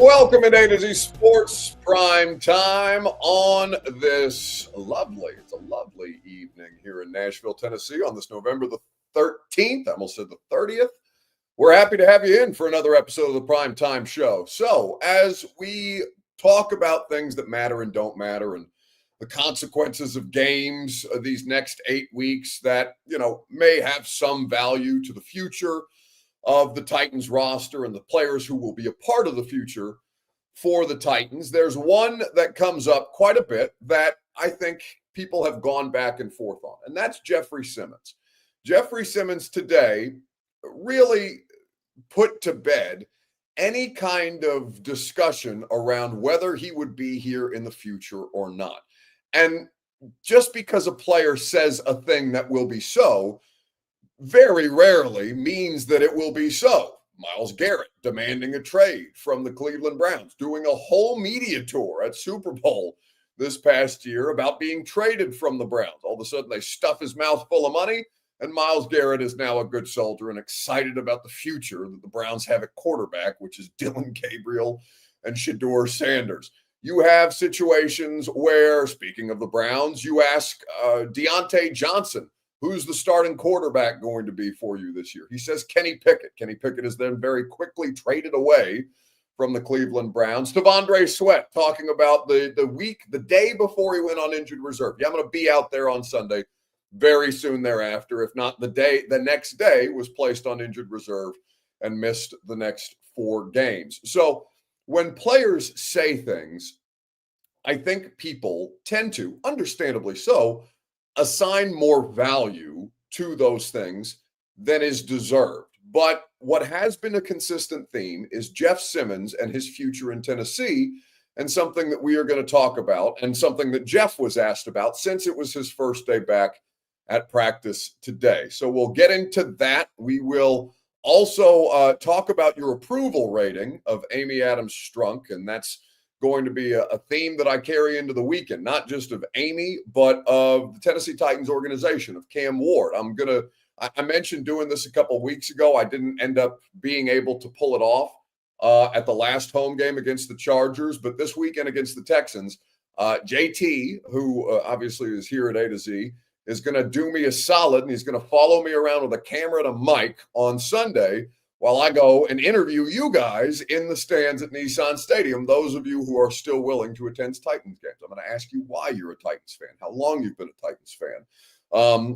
Welcome to A to Z Sports Prime Time on this it's a lovely evening here in Nashville, Tennessee on this November the 13th. I almost said the 30th. We're happy to have you in for another episode of the Prime Time Show. So, as we talk about things that matter and don't matter and the consequences of games these next 8 weeks that, may have some value to the future of the Titans roster and the players who will be a part of the future for the Titans. There's one that comes up quite a bit that I think people have gone back and forth on, and that's Jeffrey Simmons. Jeffrey Simmons today really put to bed any kind of discussion around whether he would be here in the future or not. And just because a player says a thing that will be so, very rarely means that it will be so. Myles Garrett demanding a trade from the Cleveland Browns, doing a whole media tour at Super Bowl this past year about being traded from the Browns. All of a sudden, they stuff his mouth full of money, and Myles Garrett is now a good soldier and excited about the future that the Browns have at quarterback, which is Dylan Gabriel and Shedeur Sanders. You have situations where, speaking of the Browns, you ask Deontay Johnson, who's the starting quarterback going to be for you this year? He says Kenny Pickett. Kenny Pickett is then very quickly traded away from the Cleveland Browns. Devondre Sweat talking about the day before he went on injured reserve. Yeah, I'm going to be out there on Sunday very soon thereafter. If not the next day was placed on injured reserve and missed the next 4 games. So when players say things, I think people tend to, understandably so, assign more value to those things than is deserved. But what has been a consistent theme is Jeff Simmons and his future in Tennessee, and something that we are going to talk about and something that Jeff was asked about since it was his first day back at practice today. So we'll get into that. We will also talk about your approval rating of Amy Adams Strunk, and that's going to be a theme that I carry into the weekend, not just of Amy, but of the Tennessee Titans organization, of Cam Ward. I mentioned doing this a couple of weeks ago. I didn't end up being able to pull it off at the last home game against the Chargers, but this weekend against the Texans, JT, who obviously is here at A to Z, is going to do me a solid, and he's going to follow me around with a camera and a mic on Sunday while I go and interview you guys in the stands at Nissan Stadium, those of you who are still willing to attend Titans games. I'm going to ask you why you're a Titans fan, how long you've been a Titans fan,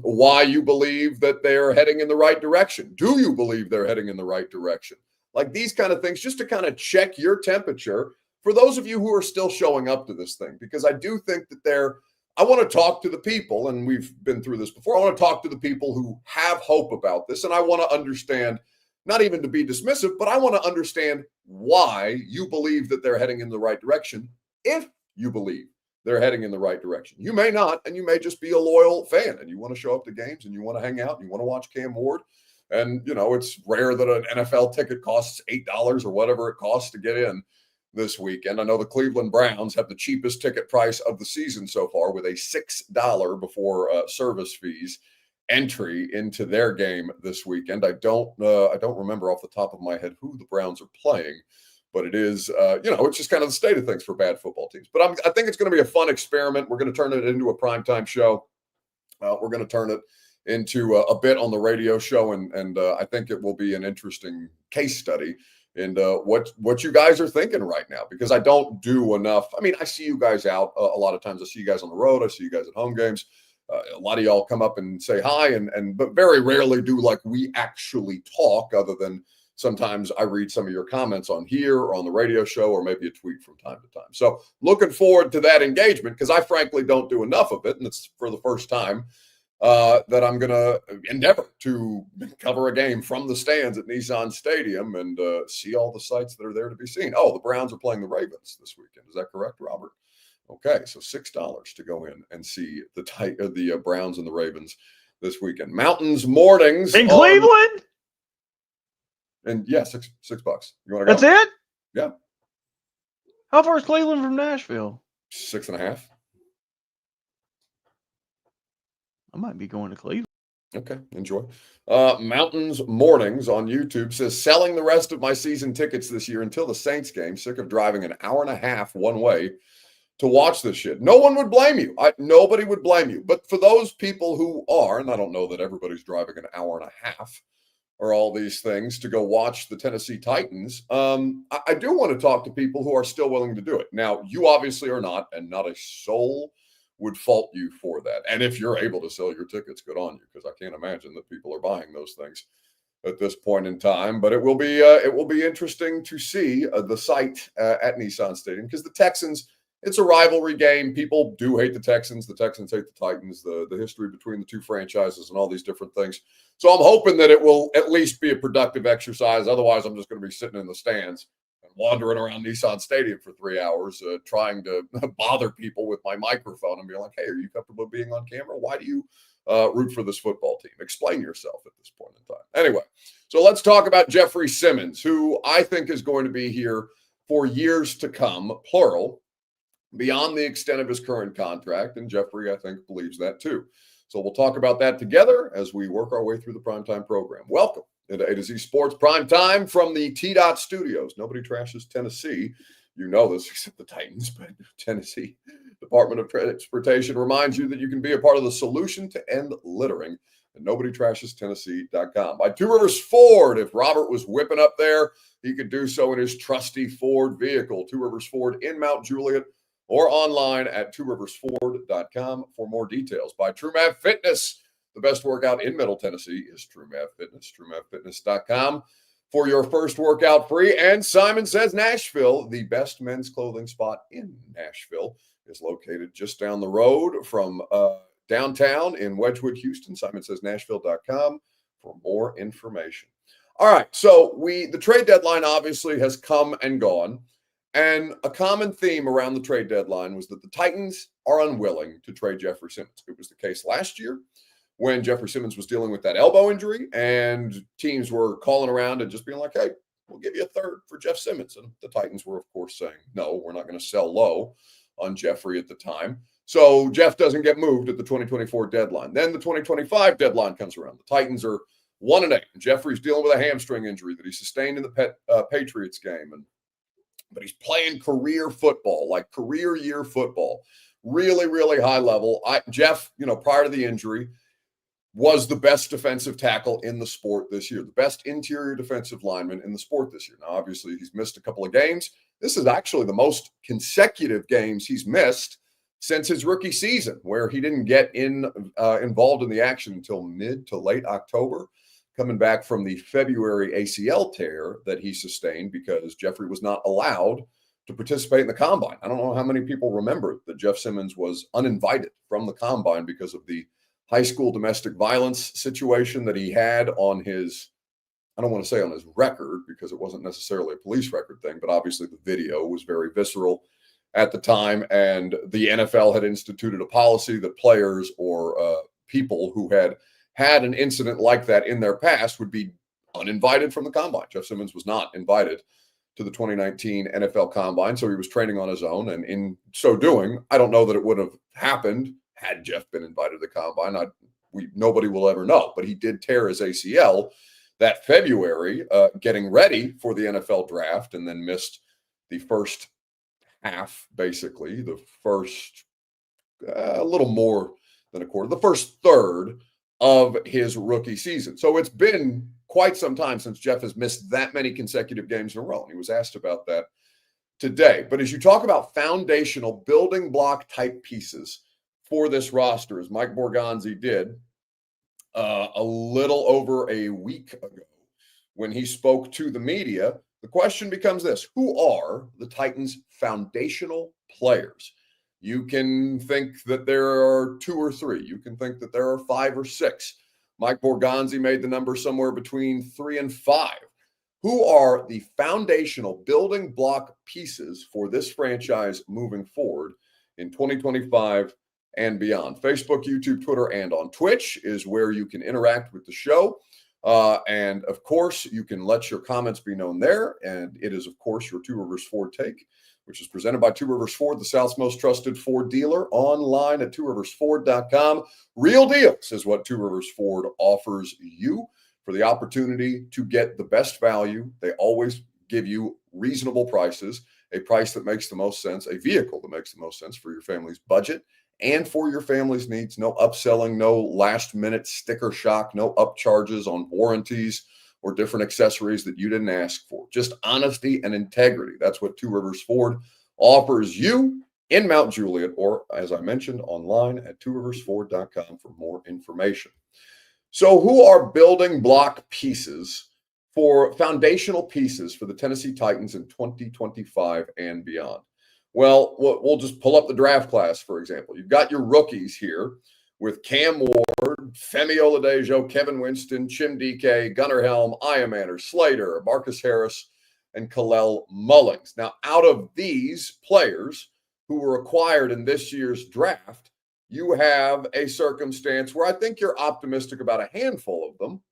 why you believe that they're heading in the right direction. Do you believe they're heading in the right direction? Like these kind of things, just to kind of check your temperature for those of you who are still showing up to this thing, because I do think that I want to talk to the people, and we've been through this before. I want to talk to the people who have hope about this, and I want to understand, not even to be dismissive, but I want to understand why you believe that they're heading in the right direction, if you believe they're heading in the right direction. You may not, and you may just be a loyal fan, and you want to show up to games, and you want to hang out, and you want to watch Cam Ward. And, it's rare that an NFL ticket costs $8 or whatever it costs to get in this weekend. I know the Cleveland Browns have the cheapest ticket price of the season so far, with a $6 before service fees entry into their game this weekend. I don't remember off the top of my head who the Browns are playing, but it is it's just kind of the state of things for bad football teams. But I think it's going to be a fun experiment. We're going to turn it into a primetime show. We're going to turn it into a bit on the radio show, and I think it will be an interesting case study in what you guys are thinking right now, because I don't do enough. I mean, I see you guys out a lot of times. I see you guys on the road. I see you guys at home games. A lot of y'all come up and say hi, but very rarely do like we actually talk, other than sometimes I read some of your comments on here or on the radio show, or maybe a tweet from time to time. So looking forward to that engagement, because I frankly don't do enough of it, and it's for the first time that I'm going to endeavor to cover a game from the stands at Nissan Stadium and see all the sights that are there to be seen. Oh, the Browns are playing the Ravens this weekend. Is that correct, Robert? Okay, so $6 to go in and see the Browns and the Ravens this weekend. Mountains mornings in Cleveland, and yeah, $6. You want to go? That's it. Yeah. How far is Cleveland from Nashville? 6.5. I might be going to Cleveland. Okay, enjoy. Mountains Mornings on YouTube says, selling the rest of my season tickets this year until the Saints game. Sick of driving an hour and a half one way to watch this shit. No one would blame you. Nobody would blame you. But for those people who are, and I don't know that everybody's driving an hour and a half or all these things to go watch the Tennessee Titans, I do want to talk to people who are still willing to do it. Now, you obviously are not, and not a soul would fault you for that. And if you're able to sell your tickets, good on you, because I can't imagine that people are buying those things at this point in time. But it will be interesting to see the site at Nissan Stadium, because the Texans, it's a rivalry game. People do hate the Texans. The Texans hate the Titans. The history between the two franchises and all these different things. So I'm hoping that it will at least be a productive exercise. Otherwise, I'm just going to be sitting in the stands and wandering around Nissan Stadium for 3 hours, trying to bother people with my microphone and be like, "Hey, are you comfortable being on camera? Why do you root for this football team? Explain yourself at this point in time." Anyway, so let's talk about Jeffrey Simmons, who I think is going to be here for years to come, plural, beyond the extent of his current contract. And Jeffrey, I think, believes that too. So we'll talk about that together as we work our way through the primetime program. Welcome into A to Z Sports Primetime from the T-Dot Studios. Nobody trashes Tennessee. You know this, except the Titans, but Tennessee Department of Transportation reminds you that you can be a part of the solution to end littering at NobodyTrashesTennessee.com. By Two Rivers Ford, if Robert was whipping up there, he could do so in his trusty Ford vehicle. Two Rivers Ford in Mount Juliet, or online at tworiversford.com for more details. By TrueMav Fitness, the best workout in Middle Tennessee is TrueMav Fitness, truemavfitness.com for your first workout free. And Simon Says Nashville, the best men's clothing spot in Nashville, is located just down the road from downtown in Wedgwood, Houston. SimonSaysNashville.com for more information. All right, so the trade deadline obviously has come and gone. And a common theme around the trade deadline was that the Titans are unwilling to trade Jeffrey Simmons. It was the case last year when Jeffrey Simmons was dealing with that elbow injury, and teams were calling around and just being like, "Hey, we'll give you a third for Jeff Simmons." And the Titans were, of course, saying, "No, we're not going to sell low on Jeffrey at the time." So Jeff doesn't get moved at the 2024 deadline. Then the 2025 deadline comes around. The Titans are 1-8. Jeffrey's dealing with a hamstring injury that he sustained in the Patriots game. But he's playing career football, like career year football, really, really high level. Jeff, prior to the injury, was the best defensive tackle in the sport this year, the best interior defensive lineman in the sport this year. Now, obviously, he's missed a couple of games. This is actually the most consecutive games he's missed since his rookie season, where he didn't get involved in the action until mid to late October, coming back from the February ACL tear that he sustained because Jeffrey was not allowed to participate in the combine. I don't know how many people remember that Jeff Simmons was uninvited from the combine because of the high school domestic violence situation that he had on his, I don't want to say on his record because it wasn't necessarily a police record thing, but obviously the video was very visceral at the time. And the NFL had instituted a policy that players or people who had an incident like that in their past would be uninvited from the combine. Jeff Simmons was not invited to the 2019 NFL combine, so he was training on his own. And in so doing, I don't know that it would have happened had Jeff been invited to the combine. Nobody will ever know, but he did tear his ACL that February, getting ready for the NFL draft, and then missed the first half, basically, the first a little more than a quarter, the first third of his rookie season. So it's been quite some time since Jeff has missed that many consecutive games in a row. And he was asked about that today. But as you talk about foundational building block type pieces for this roster, as Mike Borgonzi did a little over a week ago when he spoke to the media, the question becomes this: who are the Titans' foundational players? You can think that there are 2 or 3. You can think that there are 5 or 6. Mike Borgonzi made the number somewhere between 3 and 5. Who are the foundational building block pieces for this franchise moving forward in 2025 and beyond? Facebook, YouTube, Twitter, and on Twitch is where you can interact with the show. And of course, you can let your comments be known there. And it is, of course, your Two Rivers Ford take which is presented by Two Rivers Ford, the South's most trusted Ford dealer, online at tworiversford.com. Real deals is what Two Rivers Ford offers you for the opportunity to get the best value. They always give you reasonable prices, a price that makes the most sense, a vehicle that makes the most sense for your family's budget and for your family's needs. No upselling, no last minute sticker shock, no upcharges on warranties or different accessories that you didn't ask for. Just honesty and integrity. That's what Two Rivers Ford offers you in Mount Juliet, or as I mentioned, online at tworiversford.com for more information. So who are building block pieces for foundational pieces for the Tennessee Titans in 2025 and beyond? Well, we'll just pull up the draft class, for example. You've got your rookies here with Cam Ward, Femi Oladejo, Kevin Winston, Chim DK, Gunnar Helm, Iamander, Slater, Marcus Harris, and Kalel Mullings. Now, out of these players who were acquired in this year's draft, you have a circumstance where I think you're optimistic about a handful of them.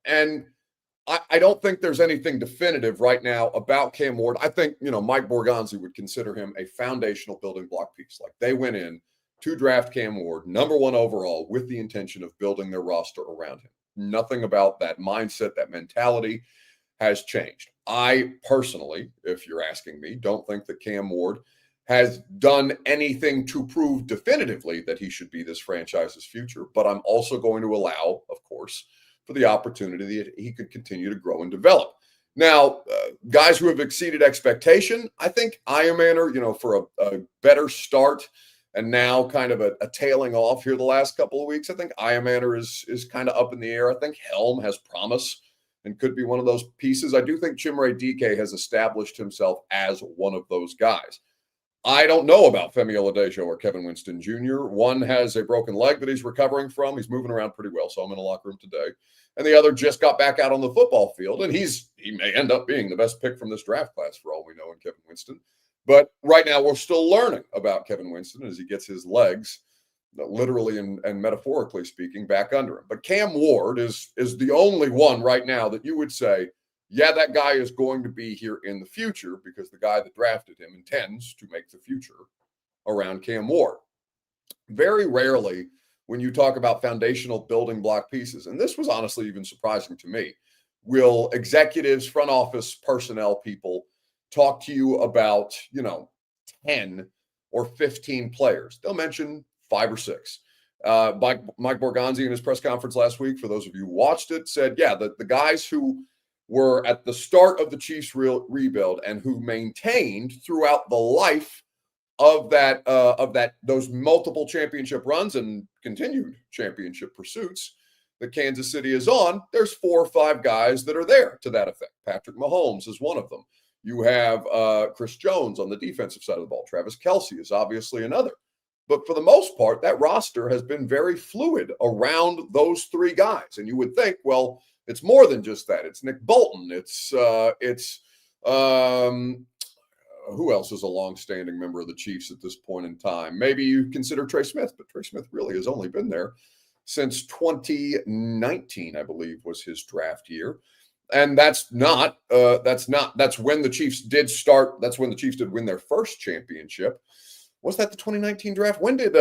And I don't think there's anything definitive right now about Cam Ward. I think, Mike Borgonzi would consider him a foundational building block piece. Like, they went in to draft Cam Ward, number 1 overall, with the intention of building their roster around him. Nothing about that mindset, that mentality has changed. I personally, if you're asking me, don't think that Cam Ward has done anything to prove definitively that he should be this franchise's future. But I'm also going to allow, of course, for the opportunity that he could continue to grow and develop. Now, guys who have exceeded expectation, I think Iamander, for a better start and now kind of a tailing off here the last couple of weeks, I think Iamander is kind of up in the air. I think Helm has promise and could be one of those pieces. I do think Chimere DK has established himself as one of those guys. I don't know about Femi Oladejo or Kevin Winston Jr. One has a broken leg that he's recovering from. He's moving around pretty well, so I'm in the locker room today. And the other just got back out on the football field, and he may end up being the best pick from this draft class for all we know in Kevin Winston. But right now we're still learning about Kevin Winston as he gets his legs, literally and metaphorically speaking, back under him. But Cam Ward is the only one right now that you would say, yeah, that guy is going to be here in the future because the guy that drafted him intends to make the future around Cam Ward. Very rarely when you talk about foundational building block pieces, and this was honestly even surprising to me, will executives, front office personnel people talk to you about, 10 or 15 players. They'll mention 5 or 6. Mike Borgonzi in his press conference last week, for those of you who watched it, said, yeah, the guys who were at the start of the Chiefs rebuild and who maintained throughout the life of those multiple championship runs and continued championship pursuits that Kansas City is on, there's 4 or 5 guys that are there to that effect. Patrick Mahomes is one of them. You have Chris Jones on the defensive side of the ball. Travis Kelce is obviously another. But for the most part, that roster has been very fluid around those 3 guys. And you would think, well, it's more than just that. It's Nick Bolton. Who else is a longstanding member of the Chiefs at this point in time? Maybe you consider Trey Smith, but Trey Smith really has only been there since 2019, I believe, was his draft year. And that's when the Chiefs did start. That's when the Chiefs did win their first championship. Was that the 2019 draft? When did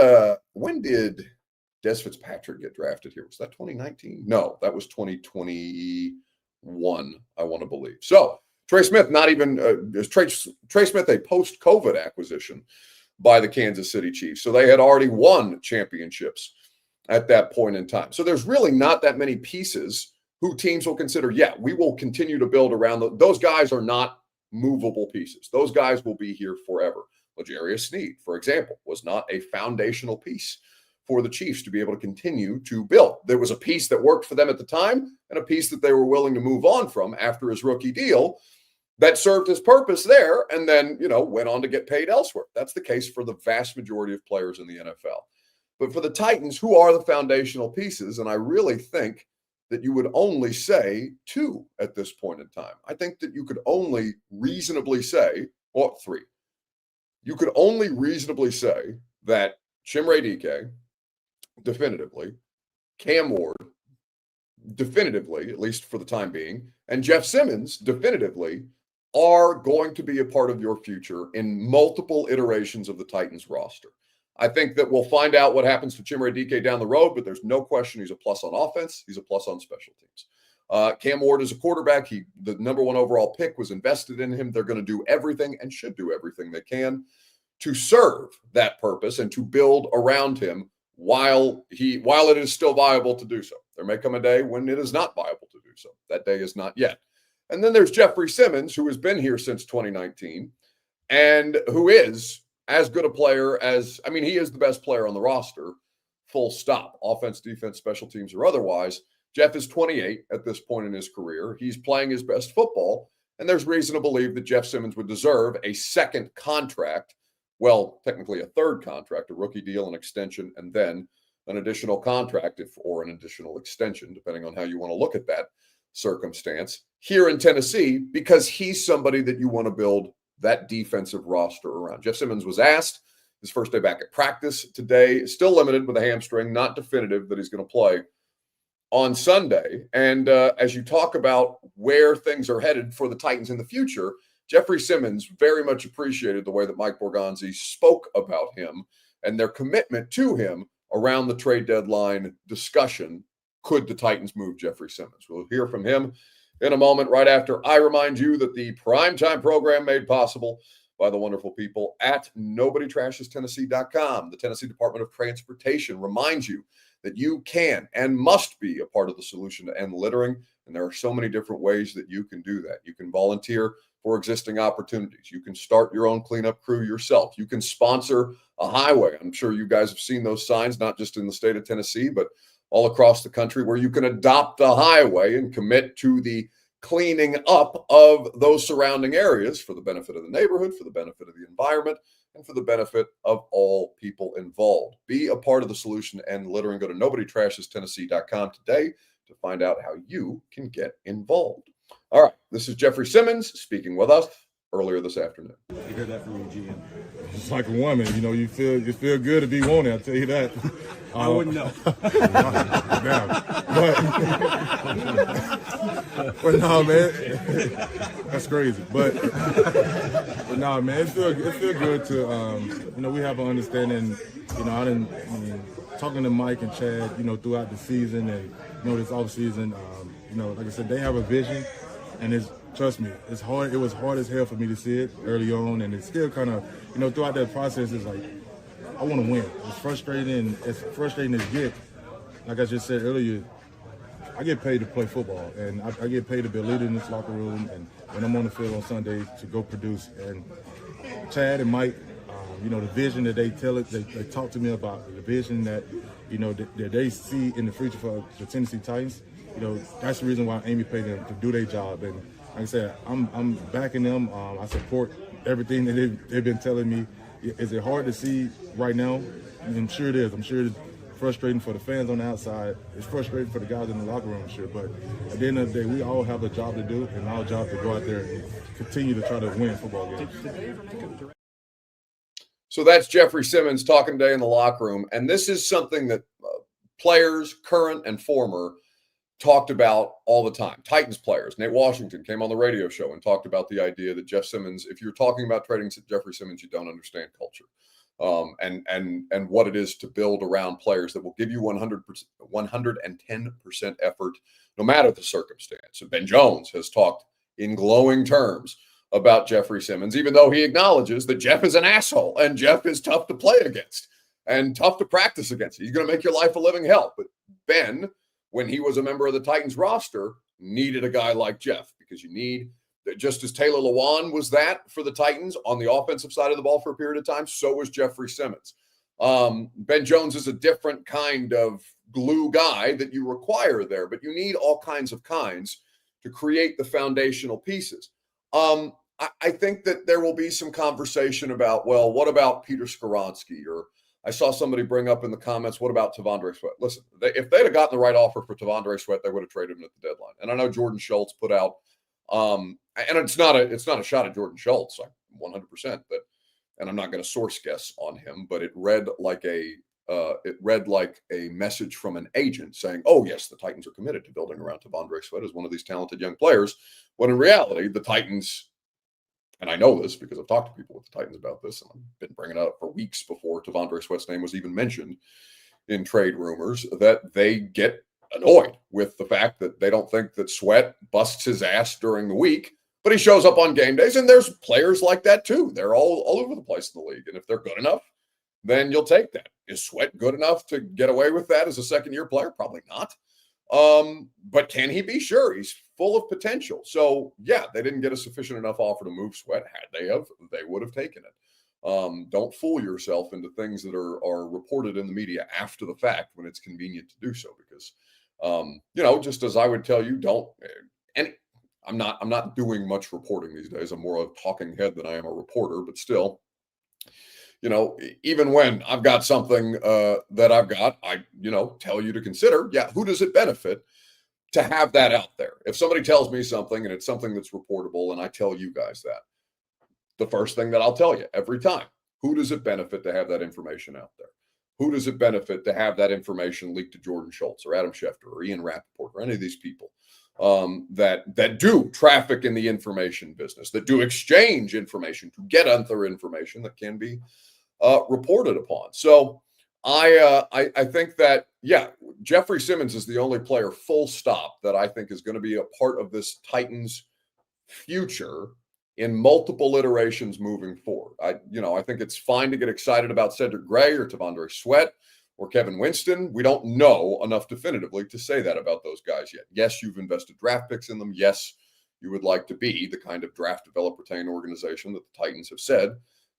Des Fitzpatrick get drafted here? Was that 2019? No, that was 2021, I want to believe. So Trey Smith, is Trey Smith a post-COVID acquisition by the Kansas City Chiefs? So they had already won championships at that point in time. So there's really not that many pieces who teams will consider, yeah, we will continue to build around. Those guys are not movable pieces. Those guys will be here forever. L'Jarius Sneed, for example, was not a foundational piece for the Chiefs to be able to continue to build. There was a piece that worked for them at the time and a piece that they were willing to move on from after his rookie deal that served his purpose there and then, went on to get paid elsewhere. That's the case for the vast majority of players in the NFL. But for the Titans, who are the foundational pieces? And I really think that you would only say 2 at this point in time. I think that you could only reasonably say, 3. You could only reasonably say that Chimere DK, definitively, Cam Ward, definitively, at least for the time being, and Jeff Simmons, definitively, are going to be a part of your future in multiple iterations of the Titans roster. I think that we'll find out what happens to Chimere Dike down the road, but there's no question he's a plus on offense. He's a plus on special teams. Cam Ward is a quarterback. The number one overall pick was invested in him. They're going to do everything and should do everything they can to serve that purpose and to build around him while it is still viable to do so. There may come a day when it is not viable to do so. That day is not yet. And then there's Jeffrey Simmons, who has been here since 2019 and who is as good a player as, he is the best player on the roster, full stop, offense, defense, special teams, or otherwise. Jeff is 28 at this point in his career. He's playing his best football, and there's reason to believe that Jeff Simmons would deserve a second contract, well, technically a third contract, a rookie deal, an extension, and then an additional contract or an additional extension, depending on how you want to look at that circumstance, here in Tennessee, because he's somebody that you want to build that defensive roster around. Jeff Simmons was asked his first day back at practice today, still limited with a hamstring, not definitive that he's going to play on Sunday. And as you talk about where things are headed for the Titans in the future, Jeffrey Simmons very much appreciated the way that Mike Borgonzi spoke about him and their commitment to him around the trade deadline discussion. Could the Titans move Jeffrey Simmons? We'll hear from him in a moment, right after I remind you that the primetime program made possible by the wonderful people at NobodyTrashesTennessee.com. The Tennessee Department of Transportation reminds you that you can and must be a part of the solution to end littering, and there are so many different ways that you can do that. You can volunteer for existing opportunities. You can start your own cleanup crew yourself. You can sponsor a highway. I'm sure you guys have seen those signs, not just in the state of Tennessee, but all across the country, where you can adopt a highway and commit to the cleaning up of those surrounding areas for the benefit of the neighborhood, for the benefit of the environment, and for the benefit of all people involved. Be a part of the solution and littering. Go to NobodyTrashesTennessee.com today to find out how you can get involved. All right, this is Jeffrey Simmons speaking with us earlier this afternoon. You heard that from your GM. It's like a woman, you feel good to be wanted, I'll tell you that. I wouldn't know. But no, man, that's crazy. But no, man, it feel good to, we have an understanding. Talking to Mike and Chad, throughout the season and this off season, like I said, they have a vision, and trust me, it's hard. It was hard as hell for me to see it early on, and it's still kind of, throughout that process, it's like, I want to win. It's frustrating as it gets. Like I just said earlier, I get paid to play football, and I get paid to be a leader in this locker room, and when I'm on the field on Sunday to go produce. And Chad and Mike, the vision that they talk to me about, the vision that, that they see in the future for the Tennessee Titans, that's the reason why Amy paid them to do their job. And like I said, I'm backing them. I support everything that they've been telling me. Is it hard to see right now? I'm sure it is. I'm sure it's frustrating for the fans on the outside. It's frustrating for the guys in the locker room, I'm sure. But at the end of the day, we all have a job to do, and our job to go out there and continue to try to win football games. So that's Jeffrey Simmons talking today in the locker room. And this is something that players, current and former, talked about all the time. Titans players. Nate Washington came on the radio show and talked about the idea that Jeff Simmons, if you're talking about trading Jeffrey Simmons, you don't understand culture and what it is to build around players that will give you 110% effort, no matter the circumstance. And Ben Jones has talked in glowing terms about Jeffrey Simmons, even though he acknowledges that Jeff is an asshole and Jeff is tough to play against and tough to practice against. He's going to make your life a living hell. But Ben, when he was a member of the Titans roster, needed a guy like Jeff, because you need, just as Taylor Lewan was that for the Titans on the offensive side of the ball for a period of time, so was Jeffrey Simmons. Ben Jones is a different kind of glue guy that you require there, but you need all kinds to create the foundational pieces. I think that there will be some conversation about, well, what about Peter Skoronski? Or I saw somebody bring up in the comments, what about Tavondre Sweat? Listen, if they'd have gotten the right offer for Tavondre Sweat, they would have traded him at the deadline. And I know Jordan Schultz put out, and it's not a shot at Jordan Schultz, 100%. But, and I'm not going to source guess on him, but it read like a message from an agent saying, "Oh yes, the Titans are committed to building around Tavondre Sweat as one of these talented young players." When in reality, the Titans and I know this because I've talked to people with the Titans about this, and I've been bringing it up for weeks before Tavondre Sweat's name was even mentioned in trade rumors, that they get annoyed with the fact that they don't think that Sweat busts his ass during the week, but he shows up on game days. And there's players like that too. They're all over the place in the league. And if they're good enough, then you'll take that. Is Sweat good enough to get away with that as a second-year player? Probably not. But can he be? Sure. He's full of potential. So, yeah, they didn't get a sufficient enough offer to move Sweat. Had they would have taken it. Don't fool yourself into things that are reported in the media after the fact when it's convenient to do so, because just as I would tell you, and I'm not doing much reporting these days. I'm more of a talking head than I am a reporter, but still, even when I've got something that I've got, I tell you to consider, who does it benefit to have that out there? If somebody tells me something and it's something that's reportable and I tell you guys that, the first thing that I'll tell you every time, who does it benefit to have that information out there? Who does it benefit to have that information leaked to Jordan Schultz or Adam Schefter or Ian Rappaport or any of these people that do traffic in the information business, that do exchange information to get other information that can be reported upon? So I think that, Jeffrey Simmons is the only player, full stop, that I think is going to be a part of this Titans future in multiple iterations moving forward. I think it's fine to get excited about Cedric Gray or Tavondre Sweat or Kevin Winston. We don't know enough definitively to say that about those guys yet. Yes, you've invested draft picks in them. Yes, you would like to be the kind of draft, develop, retain organization that the Titans have said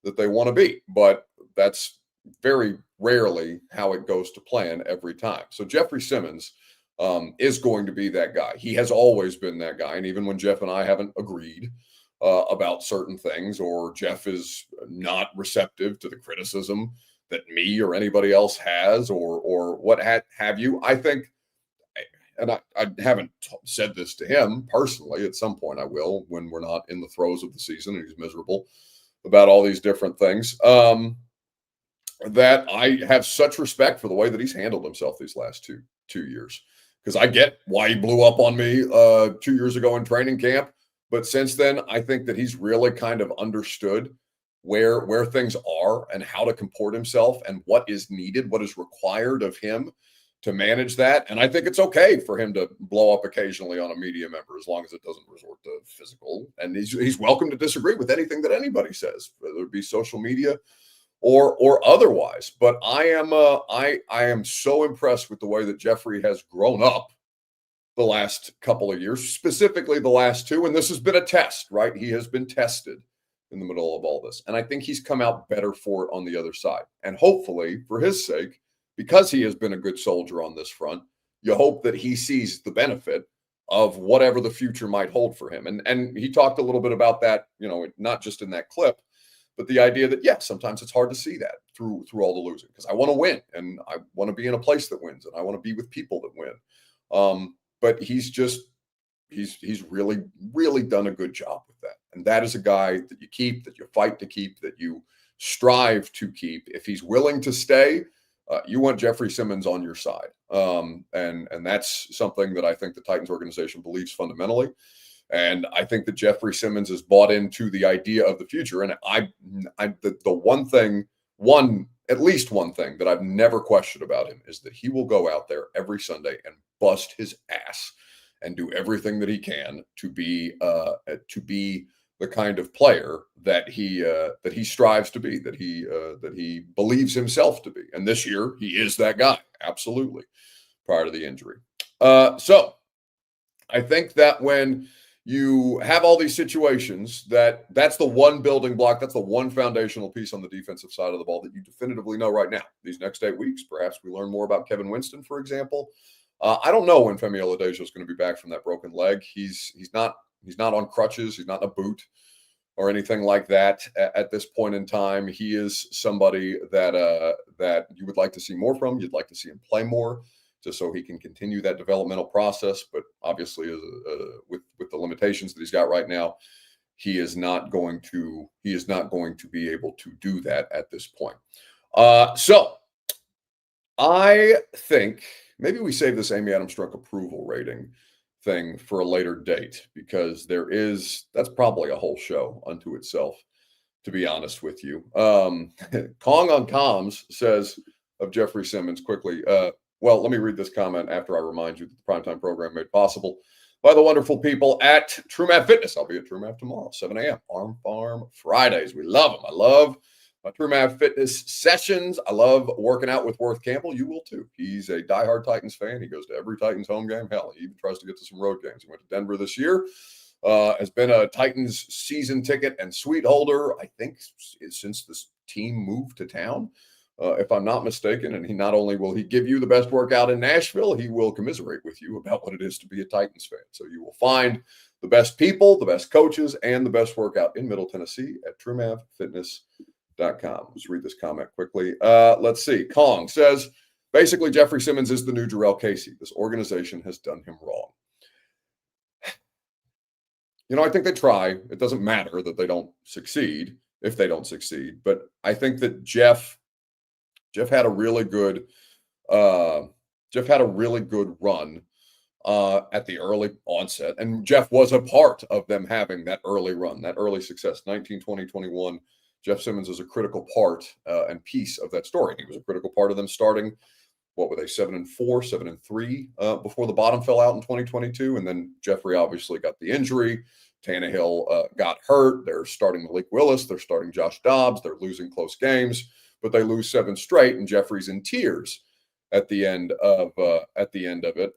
that they want to be. But that's very rarely how it goes to plan every time. So Jeffrey Simmons is going to be that guy. He has always been that guy. And even when Jeff and I haven't agreed about certain things, or Jeff is not receptive to the criticism that me or anybody else has, or what have you, I think, and I haven't said this to him personally. At some point I will, when we're not in the throes of the season and he's miserable about all these different things, that I have such respect for the way that he's handled himself these last two years. Because I get why he blew up on me 2 years ago in training camp. But since then, I think that he's really kind of understood where things are and how to comport himself and what is needed, what is required of him to manage that. And I think it's okay for him to blow up occasionally on a media member, as long as it doesn't resort to physical. And he's welcome to disagree with anything that anybody says, whether it be social media or otherwise. But I am so impressed with the way that Jeffrey has grown up the last couple of years, specifically the last two. And this has been a test, right? He has been tested in the middle of all this. And I think he's come out better for it on the other side. And hopefully, for his sake, because he has been a good soldier on this front, you hope that he sees the benefit of whatever the future might hold for him. And he talked a little bit about that, not just in that clip, but the idea that, sometimes it's hard to see that through all the losing, because I want to win and I want to be in a place that wins and I want to be with people that win. But he's really, really done a good job with that. And that is a guy that you keep, that you fight to keep, that you strive to keep. If he's willing to stay, you want Jeffrey Simmons on your side. And that's something that I think the Titans organization believes fundamentally. And I think that Jeffrey Simmons is bought into the idea of the future. And at least one thing that I've never questioned about him is that he will go out there every Sunday and bust his ass and do everything that he can to be the kind of player that he strives to be, that he believes himself to be. And this year he is that guy, absolutely, prior to the injury. So I think that when you have all these situations, that's the one building block, that's the one foundational piece on the defensive side of the ball that you definitively know right now. These next 8 weeks, perhaps we learn more about Kevin Winston, for example. I don't know when Femi Oladejo is going to be back from that broken leg. He's not on crutches. He's not in a boot or anything like that at this point in time. He is somebody that you would like to see more from. You'd like to see him play more, just so he can continue that developmental process. But obviously, with the limitations that he's got right now, he is not going to be able to do that at this point. So I think maybe we save this Amy Adams Strunk approval rating thing for a later date, because that's probably a whole show unto itself, to be honest with you. Kong on Comms says of Jeffrey Simmons quickly. Well, let me read this comment after I remind you that the primetime program made possible by the wonderful people at TrueMath Fitness. I'll be at TrueMath tomorrow, 7 a.m. Arm Farm Fridays. We love them. I love my TrueMath Fitness sessions. I love working out with Worth Campbell. You will too. He's a diehard Titans fan. He goes to every Titans home game. Hell, he even tries to get to some road games. He went to Denver this year. Has been a Titans season ticket and suite holder, I think, since this team moved to town, if I'm not mistaken. And he not only will he give you the best workout in Nashville, he will commiserate with you about what it is to be a Titans fan. So you will find the best people, the best coaches, and the best workout in Middle Tennessee at TrueMathFitness.com. Let's read this comment quickly. Let's see. Kong says, basically, Jeffrey Simmons is the new Jarrell Casey. This organization has done him wrong. I think they try. It doesn't matter that they don't succeed if they don't succeed. But I think that Jeff had a really good run at the early onset. And Jeff was a part of them having that early run, that early success. 19, 20, 21. Jeff Simmons is a critical part and piece of that story. He was a critical part of them starting, what were they, 7-4, 7-3 before the bottom fell out in 2022. And then Jeffrey obviously got the injury. Tannehill got hurt. They're starting Malik Willis. They're starting Josh Dobbs. They're losing close games, but they lose 7 straight. And Jeffrey's in tears at the end of it.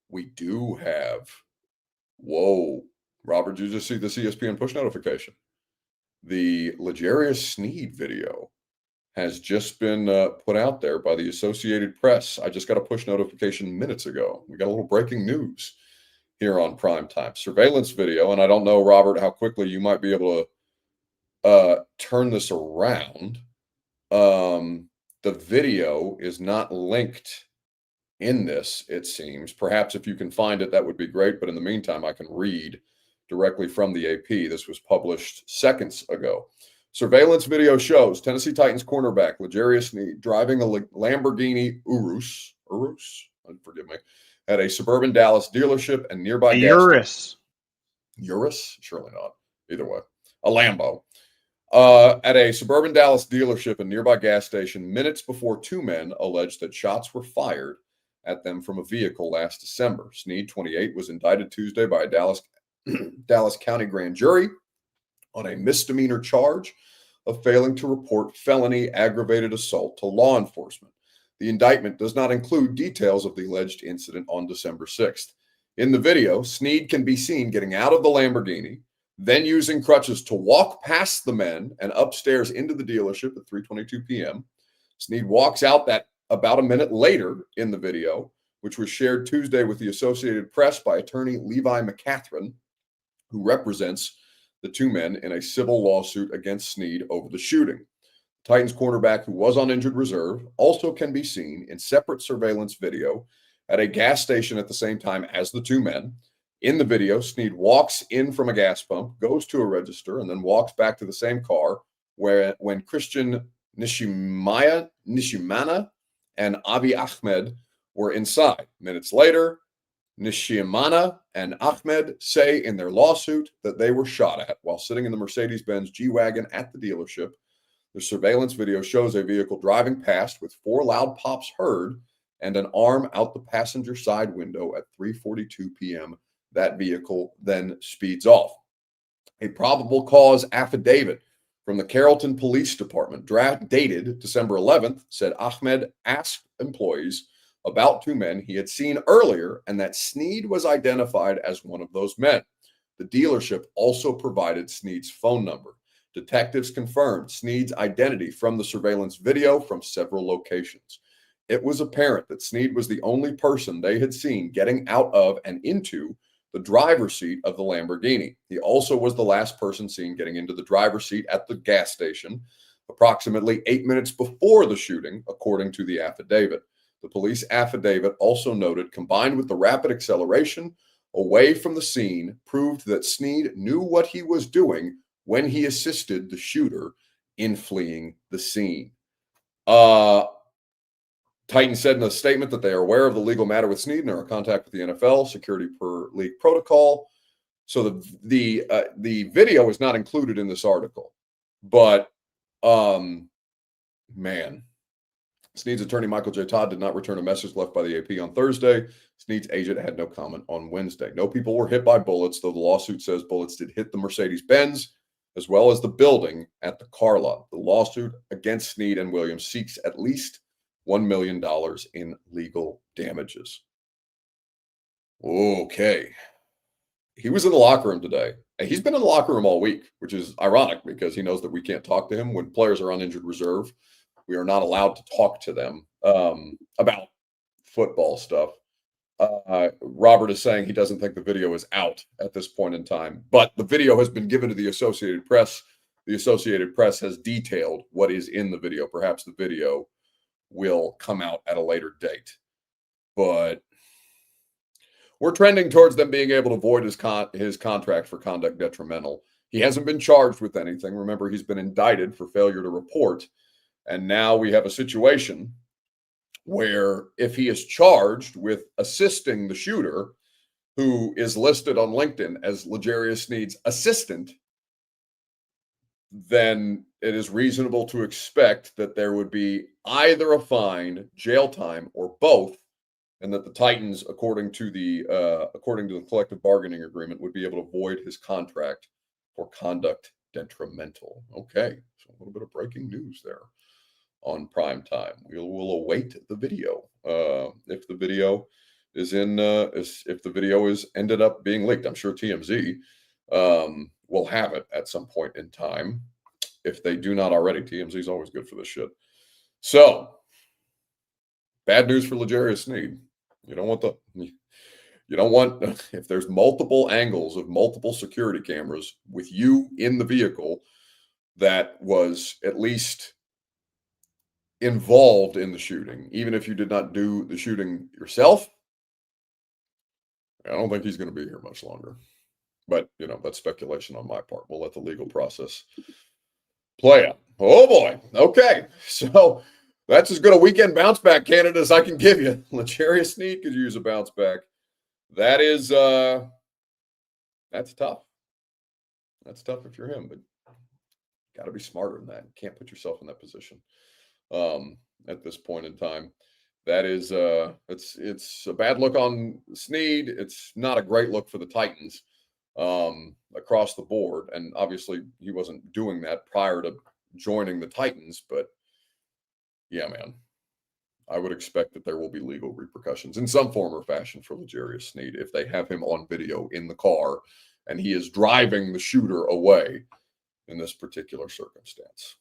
We do have. Whoa, Robert, did you just see the ESPN push notification? The L'Jarius Sneed video has just been put out there by the Associated Press. I just got a push notification minutes ago. We got a little breaking news here on Primetime. Surveillance video, and I don't know, Robert, how quickly you might be able to turn this around. The video is not linked in this, it seems. Perhaps if you can find it, that would be great. But in the meantime, I can read directly from the AP. This was published seconds ago. Surveillance video shows Tennessee Titans cornerback L'Jarius Sneed driving a Lamborghini Urus, forgive me, at a suburban Dallas dealership and nearby Urus. Urus? Surely not. Either way. A Lambo. At a suburban Dallas dealership and nearby gas station minutes before 2 men alleged that shots were fired at them from a vehicle last December. Sneed, 28, was indicted Tuesday by a Dallas County grand jury on a misdemeanor charge of failing to report felony aggravated assault to law enforcement. The indictment does not include details of the alleged incident on December 6th. In the video, Sneed can be seen getting out of the Lamborghini, then using crutches to walk past the men and upstairs into the dealership at 3:22 p.m. Sneed walks out that about a minute later in the video, which was shared Tuesday with the Associated Press by attorney Levi McCatherine, who represents the 2 men in a civil lawsuit against Sneed over the shooting. Titans cornerback, who was on injured reserve, also can be seen in separate surveillance video at a gas station at the same time as the 2 men. In the video, Sneed walks in from a gas pump, goes to a register, and then walks back to the same car when Christian Nishimana and Avi Ahmed were inside. Minutes later, Nishimana and Ahmed say in their lawsuit that they were shot at while sitting in the Mercedes-Benz G-Wagon at the dealership. The surveillance video shows a vehicle driving past with 4 loud pops heard and an arm out the passenger side window at 3:42 p.m. That vehicle then speeds off. A probable cause affidavit from the Carrollton Police Department, dated December 11th, said Ahmed asked employees about 2 men he had seen earlier and that Sneed was identified as one of those men. The dealership also provided Sneed's phone number. Detectives confirmed Sneed's identity from the surveillance video from several locations. It was apparent that Sneed was the only person they had seen getting out of and into the driver's seat of the Lamborghini. He also was the last person seen getting into the driver's seat at the gas station approximately 8 minutes before the shooting, according to the affidavit. The police affidavit also noted, combined with the rapid acceleration away from the scene, proved that Sneed knew what he was doing when he assisted the shooter in fleeing the scene. Titans said in a statement that they are aware of the legal matter with Snead and are in contact with the NFL, security per league protocol. So the video is not included in this article, but man, Snead's attorney Michael J. Todd did not return a message left by the AP on Thursday. Snead's agent had no comment on Wednesday. No people were hit by bullets, though the lawsuit says bullets did hit the Mercedes-Benz as well as the building at the car lot. The lawsuit against Snead and Williams seeks at least $1 million in legal damages. Okay. He was in the locker room today. He's been in the locker room all week, which is ironic because he knows that we can't talk to him when players are on injured reserve. We are not allowed to talk to them about football stuff. Robert is saying he doesn't think the video is out at this point in time, but the video has been given to the Associated Press. The Associated Press has detailed what is in the video. Perhaps the video will come out at a later date, but we're trending towards them being able to void his contract for conduct detrimental. He hasn't been charged with anything. Remember, he's been indicted for failure to report. And now we have a situation where if he is charged with assisting the shooter, who is listed on LinkedIn as L'Jarius Snead's assistant, then it is reasonable to expect that there would be either a fine, jail time, or both, and that the Titans, according to the collective bargaining agreement, would be able to void his contract for conduct detrimental. Okay, so a little bit of breaking news there on prime time. We'll await the video. If the video is if the video is ended up being leaked, I'm sure TMZ will have it at some point in time. If they do not already, TMZ is always good for this shit. So, bad news for L'Jarius Snead. You don't want if there's multiple angles of multiple security cameras with you in the vehicle that was at least involved in the shooting, even if you did not do the shooting yourself, I don't think he's going to be here much longer. But, that's speculation on my part. We'll let the legal process play out. Oh, boy. Okay. So that's as good a weekend bounce back candidate as I can give you. L'Jarius Snead could use a bounce back. That is, that's tough. That's tough if you're him, but got to be smarter than that. You can't put yourself in that position at this point in time. That is, it's a bad look on Snead. It's not a great look for the Titans across the board. And obviously he wasn't doing that prior to joining the Titans, but yeah, man, I would expect that there will be legal repercussions in some form or fashion for L'Jarius Snead if they have him on video in the car and he is driving the shooter away in this particular circumstance.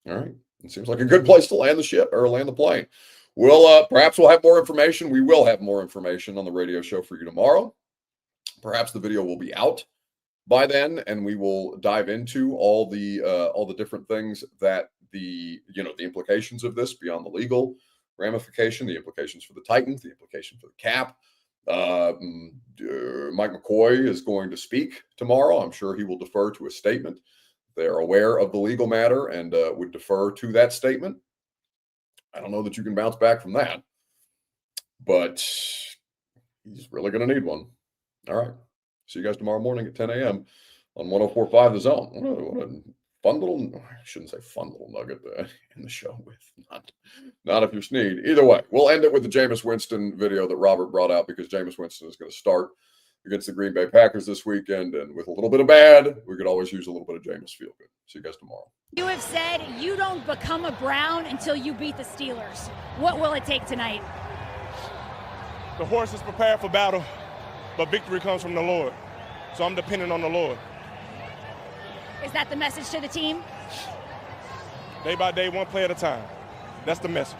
All right. It seems like a good place to land the ship or land the plane. Perhaps we'll have more information. We will have more information on the radio show for you tomorrow. Perhaps the video will be out by then, and we will dive into all the different things that the implications of this beyond the legal ramification, the implications for the Titans, the implication for the cap. Mike McCoy is going to speak tomorrow. I'm sure he will defer to a statement. They're aware of the legal matter and would defer to that statement. I don't know that you can bounce back from that, but he's really going to need one. All right. See you guys tomorrow morning at 10 a.m. on 104.5 The Zone. What a fun little, I shouldn't say fun little nugget in the show with. Not if you're Snead. Either way, we'll end it with the Jameis Winston video that Robert brought out because Jameis Winston is going to start against the Green Bay Packers this weekend. And with a little bit of bad, we could always use a little bit of Jameis feel good. See you guys tomorrow. You have said you don't become a Brown until you beat the Steelers. What will it take tonight? The horse is prepared for battle, but victory comes from the Lord. So I'm dependent on the Lord. Is that the message to the team? Day by day, one play at a time. That's the message.